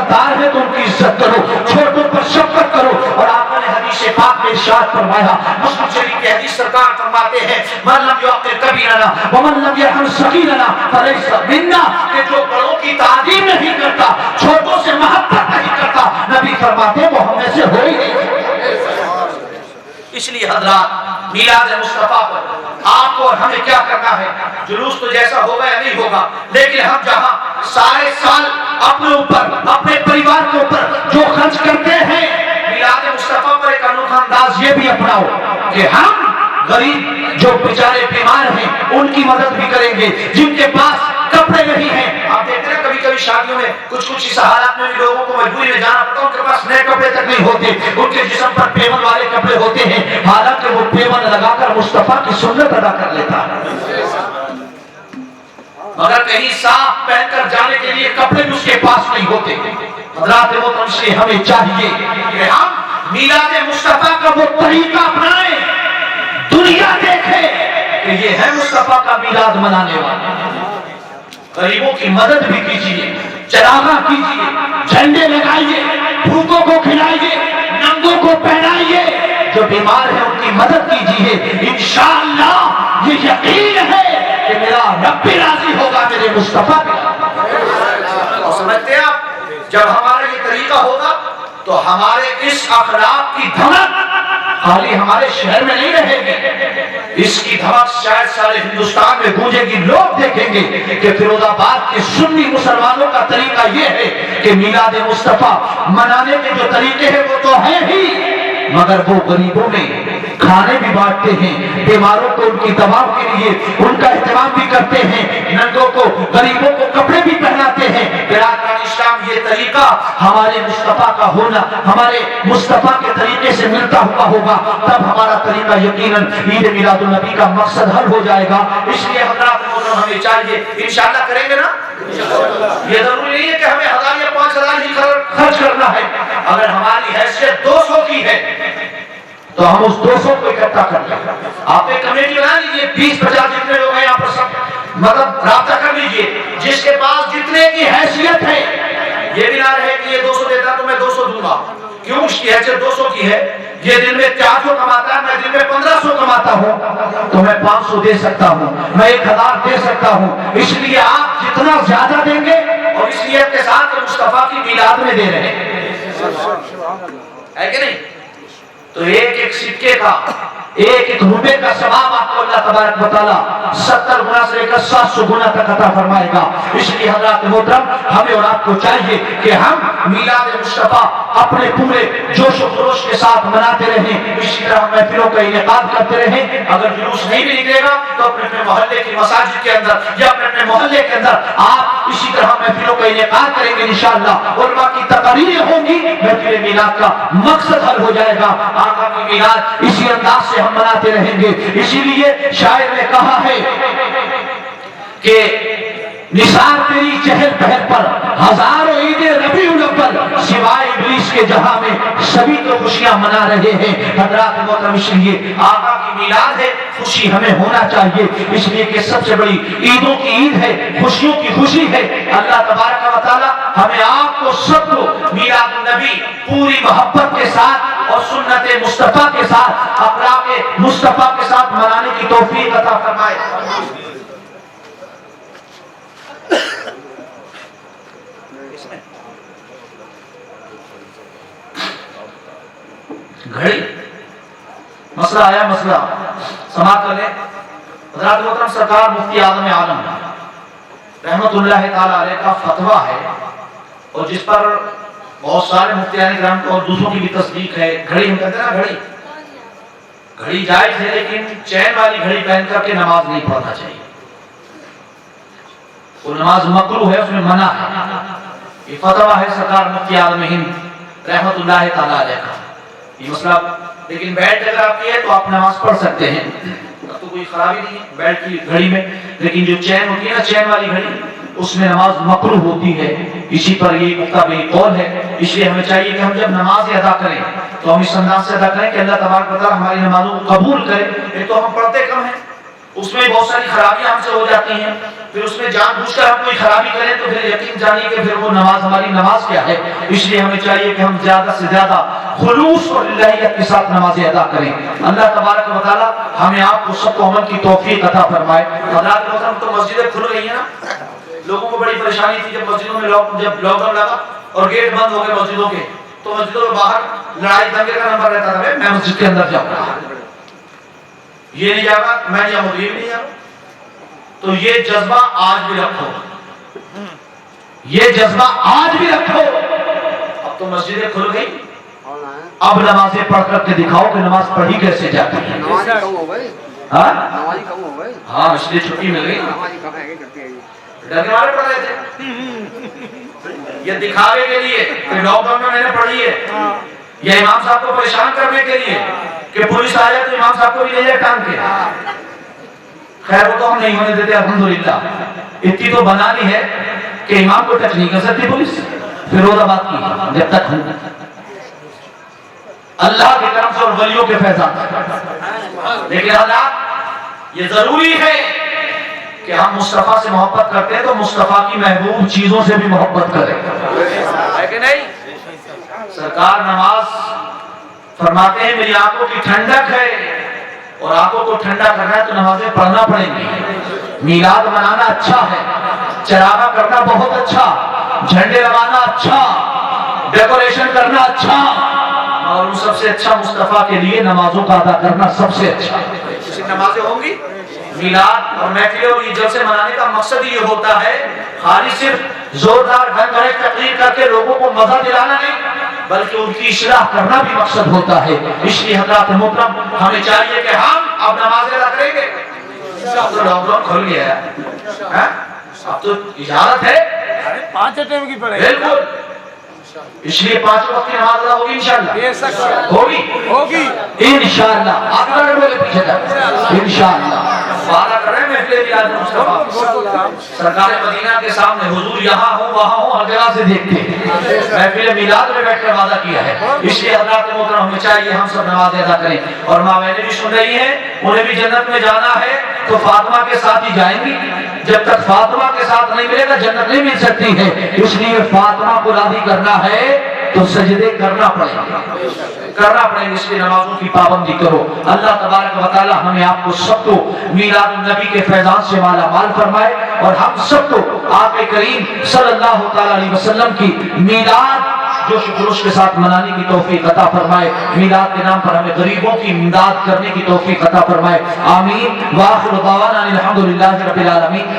سردار ہے تو ان کی عزت کرو، چھوٹوں پر شفقت کرو۔ اور آقا نے حدیث پاک میں ارشاد فرمایا، مسلم شریف کی حدیث سرکار فرماتے ہیں من لم یعقر کبیرنا ومن لم یرحم صغیرنا فلیس منا، کہ جو بڑوں کی تعظیم نہیں کرتا، چھوٹوں سے محبت نہیں کرتا، نبی فرماتے وہ ہم میں سے ہو ہی نہیں۔ اس لیے حضرات میلاد مصطفیٰ پر آپ کو اور ہمیں کیا کرنا ہے؟ جلوس تو جیسا ہوگا یا نہیں ہوگا، لیکن ہم جہاں سارے سال اپنے اوپر اپنے پریوار کے اوپر جو خرچ کرتے ہیں، میلاد مصطفیٰ پر ایک انوکھا انداز یہ بھی اپناؤ کہ ہم غریب جو بیچارے بیمار ہیں ان کی مدد بھی کریں گے، جن کے پاس کپڑے نہیں ہیں۔ آپ دیکھتے ہیں کبھی کبھی شادیوں میں کچھ اس حالات میں بھی لوگوں کو مجبوری میں جانا پڑتا ہے، ان کے پاس نئے کپڑے تک نہیں ہوتے، ان کے جسم پر پیون والے کپڑے ہوتے ہیں، حالانکہ وہ پیون لگا کر مصطفیٰ کی سنت ادا کر لیتا ہے، مگر کہیں صاف پہن کر جانے کے لیے کپڑے بھی اس کے پاس نہیں ہوتے۔ حضرات محترم، اس لیے ہمیں چاہیے کہ ہم میلاد مصطفیٰ کا وہ طریقہ اپنائیں، دنیا دیکھے کہ یہ ہے مصطفیٰ کا میلاد منانے والا۔ غریبوں کی مدد بھی کیجیے، چراغاں کیجیے، جھنڈے لگائیے، بھوکوں کو کھلائیے، ننگوں کو پہنائیے، جو بیمار ہیں ان کی مدد کیجیے۔ انشاءاللہ یہ یقین ہے کہ میرا رب بھی راضی ہوگا میرے مصطفیٰ بھی۔ اور سمجھتے ہیں آپ، جب ہمارا یہ طریقہ ہوگا تو ہمارے اس اخلاق کی دھمک خالی ہمارے شہر میں نہیں رہے گی، اس کی دھمک شاید سارے ہندوستان میں گونجے گی۔ لوگ دیکھیں گے کہ فیروز آباد کے سنی مسلمانوں کا طریقہ یہ ہے کہ میلاد مصطفیٰ منانے کے جو طریقے ہیں وہ تو ہیں ہی، مگر وہ غریبوں میں کھانے بھی بانٹتے ہیں، بیماروں کو ان کی دوا کے لیے ان کا اہتمام بھی کرتے ہیں، ننگوں کو غریبوں کو کپڑے بھی پہناتے ہیں۔ برادران اسلام، یہ طریقہ ہمارے مصطفیٰ کا ہونا ہمارے مصطفیٰ کے طریقے سے ملتا ہوا ہوگا، تب ہمارا طریقہ یقیناً عید میلاد النبی کا مقصد حل ہو جائے گا۔ اس لیے حضرات ہمیں چاہیے، انشاءاللہ کریں گے نا؟ یہ ضروری نہیں ہے کہ ہمیں 1000 یا 5000 ہی خرچ کرنا ہے، اگر ہماری حیثیت 200 کی ہے تو ہم اس 200 کو اکٹھا کر لیں۔ آپ ایک کمیٹی بنا لیجیے، 20-50 جتنے لوگ ہیں یہاں پر سب مطلب رابطہ کر لیجیے، جس کے پاس جتنے کی حیثیت ہے، یہ بھی نہ رہے کہ یہ 200 دیتا تو میں 200 دوں گا، کیوں؟ اس کی حیثیت 200 کی ہے، یہ دن میں 400 کماتا ہے، میں دن میں 1500 کماتا ہوں تو میں 500 دے سکتا ہوں، میں 1000 دے سکتا ہوں۔ اس لیے آپ جتنا زیادہ دیں گے اور اس نیت کے ساتھ مصطفیٰ کی میلاد میں دے رہے ہیں، ہے کہ نہیں؟ تو ایک سکے کا ایک روپے کا ثواب آپ کو اللہ تبارک و تعالیٰ 70 گنا سے لے کر 700 گنا تک عطا فرمائے گا۔ اس لیے حضرات محترم، ہمیں اور آپ کو چاہیے کہ ہم میلاد مصطفیٰ اپنے پورے جوش و خروش کے ساتھ مناتے رہیں، اسی طرح محفلوں کا انعقاد کرتے رہیں۔ اگر جلوس نہیں بھی نکلے گا تو اپنے محلے کی مساجد کے اندر یا اپنے محلے کے اندر آپ اسی طرح محفلوں کا انعقاد کریں گے انشاءاللہ، علماء کی تقریریں ہوں گی، محفل میلاد کا مقصد حل ہو جائے گا۔ آقا کی میلاد اسی انداز سے ہم مناتے رہیں گے۔ اسی لیے شاعر نے کہا ہے کہ نثار تیری چہل پہل پر ہزاروں عید ربیع الاول، سوائے ابلیس کے جہاں میں سبھی تو خوشیاں منا رہے ہیں۔ حضرات محترم، اس لیے آقا کی میلاد ہے، خوشی ہمیں ہونا چاہیے، اس لیے کہ سب سے بڑی عیدوں کی عید ہے، خوشیوں کی خوشی ہے۔ اللہ تبارک و تعالی ہمیں آپ کو سب کو میلاد النبی پوری محبت کے ساتھ اور سنت مصطفیٰ کے ساتھ، اخلاق مصطفیٰ کے ساتھ منانے کی توفیق عطا فرمائے۔ گھڑی مسئلہ آیا، مسئلہ سماعت کر لیں۔ حضرات محترم، سرکار مفتی اعظم عالم رحمت اللہ تعالی علیہ کا فتویٰ ہے اور جس پر بہت سارے مفتیان کرام کو اور دوسروں کی بھی تصدیق ہے۔ گھڑی ہم کہتے ہیں نا، گھڑی جائز ہے، لیکن چین والی گھڑی پہن کر کے نماز نہیں پڑھنا چاہیے، وہ نماز مکروہ ہے، اس میں منع ہے۔ یہ فتویٰ ہے سرکار مفتی اعظم ہند رحمت اللہ تعالی علیہ کا، یہ مسئلہ۔ لیکن بیلٹ اگر آپ کی ہے تو آپ نماز پڑھ سکتے ہیں، تو کوئی خرابی نہیں ہے بیلٹ کی گھڑی میں، لیکن جو چین ہوتی ہے نا، چین والی گھڑی، اس میں نماز مکروہ ہوتی ہے۔ اسی پر یہ مقتضی قول ہے۔ اس لیے ہمیں چاہیے کہ ہم جب نماز ادا کریں تو ہم اس انداز سے ادا کریں کہ اللہ تبارک و تعالیٰ ہماری نمازوں کو قبول کرے۔ ایک تو ہم پڑھتے کم ہیں، اس میں بہت ساری خرابیاں ہم سے ہو جاتی ہیں، پھر اس میں جان بوجھ کر ہم کوئی خرابی کریں تو پھر یقین جانیے کہ پھر وہ نماز ہماری نماز کیا ہے۔ اس لیے ہمیں چاہیے کہ ہم زیادہ سے زیادہ خلوص اور للہیت کے ساتھ نمازیں ادا کریں۔ اللہ تبارک و تعالی ہمیں آپ کو سب کو عمل کی توفیق عطا فرمائے۔ حضرات محترم، تو مسجدیں کھل گئی ہیں نا، لوگوں کو بڑی پریشانی تھی جب مسجدوں میں جب لاک ڈاؤن لگا اور گیٹ بند ہو گئے مسجدوں کے، تو مسجدوں کے باہر لڑائی دنگے کا نمبر رہتا تھا، میں مسجد کے اندر جاؤں گا، یہ نہیں جاؤں گا، میں نہیں جاؤں گا، یہ بھی نہیں جاؤں۔ تو یہ جذبہ آج بھی رکھو، یہ جذبہ آج بھی رکھو۔ اب تو مسجدیں کھل گئی، اب نمازیں پڑھ کر کے دکھاؤ کہ نماز پڑھی کیسے جاتی ہے۔ ہاں اس لیے چھٹی مل گئی، ڈرنے والے پڑھ رہے تھے، یہ دکھاوے کے لیے کہ لاک ڈاؤن میں نے پڑھی ہے، یا امام صاحب کو پریشان کرنے کے لیے کہ پولیس آ جائے تو امام صاحب کو بھی لے جائے ٹانگ کے۔ خیر وہ تو ہم نہیں ہونے دیتے الحمدللہ، اتنی تو بنا لی ہے کہ امام کو ٹچ نہیں کر سکتی پولیس، فیروز آباد کی جب تک ہوں اللہ کے کرم سے اور ولیوں کے فیضان سے۔ لیکن اللہ یہ ضروری ہے کہ ہم مصطفیٰ سے محبت کرتے ہیں تو مصطفیٰ کی محبوب چیزوں سے بھی محبت کریں، ہے کہ نہیں؟ سرکار نماز فرماتے ہیں میری آنکھوں کی ٹھنڈک ہے، اور آنکھوں کو ٹھنڈا کرنا ہے تو نمازیں پڑھنا پڑیں گی۔ میلاد منانا اچھا ہے، چراغا کرنا بہت اچھا، جھنڈے لگانا اچھا، ڈیکوریشن کرنا اچھا، اور ان سب سے اچھا مصطفیٰ کے لیے نمازوں کا ادا کرنا سب سے اچھا۔ نمازیں ہوں گی، میلاد اور محفلیں اور یہ جلسے منانے کا مقصد یہ ہوتا ہے خالی صرف زوردار ڈھنگ بھرے تقریر کر کے لوگوں کو مزہ دلانا نہیں، بلکہ ان کی اصلاح کرنا بھی مقصد ہوتا ہے۔ اس لیے حضرات محترم ہمیں چاہیے کہ ہم اب نمازیں ادا کریں گے۔ اب تو لاک ڈاؤن کھل گیا ہے، اب تو اجازت ہے 5 ٹائم کی پڑھے بالکل، اس لیے 5 وقت کی نماز ادا ہوگی انشاءاللہ، ہوگی انشاءاللہ۔ آپ لوگ میرے پیچھے تک انشاءاللہ وعدہ کر رہے ہیں محفل میلاد مصطفیٰ، سرکار مدینہ کے سامنے حضور یہاں ہوں وہاں ہوں ہر جگہ سے دیکھتے ہیں، محفل میلاد میں بیٹھ کر وعدہ کیا ہے۔ اس لیے حضرات محترم ہمیں چاہیے ہم سب نمازیں ادا کریں، اور ماں بہنیں بھی سن رہی ہیں، انہیں بھی جنت میں جانا ہے تو فاطمہ کے ساتھ ہی جائیں گی، جب تک فاطمہ کے ساتھ نہیں ملے گا جنت نہیں مل سکتی ہے۔ اس لیے فاطمہ کو راضی کرنا ہے تو سجدے کرنا پڑے گا، اس لیے نمازوں کی پابندی کرو۔ اللہ تبارک و تعالی ہمیں آپ کو سب کو میلاد النبی کے فیضان سے مالا مال فرمائے، اور ہم سب کو آپ کریم صلی اللہ تعالی علیہ وسلم کی میلاد جوش و خروش کے ساتھ منانے کی توفیق عطا فرمائے۔ میلاد کے نام پر ہمیں غریبوں کی امداد کرنے کی توفیق عطا فرمائے، آمین۔ وآخر دعوانا الحمدللہ رب العالمین۔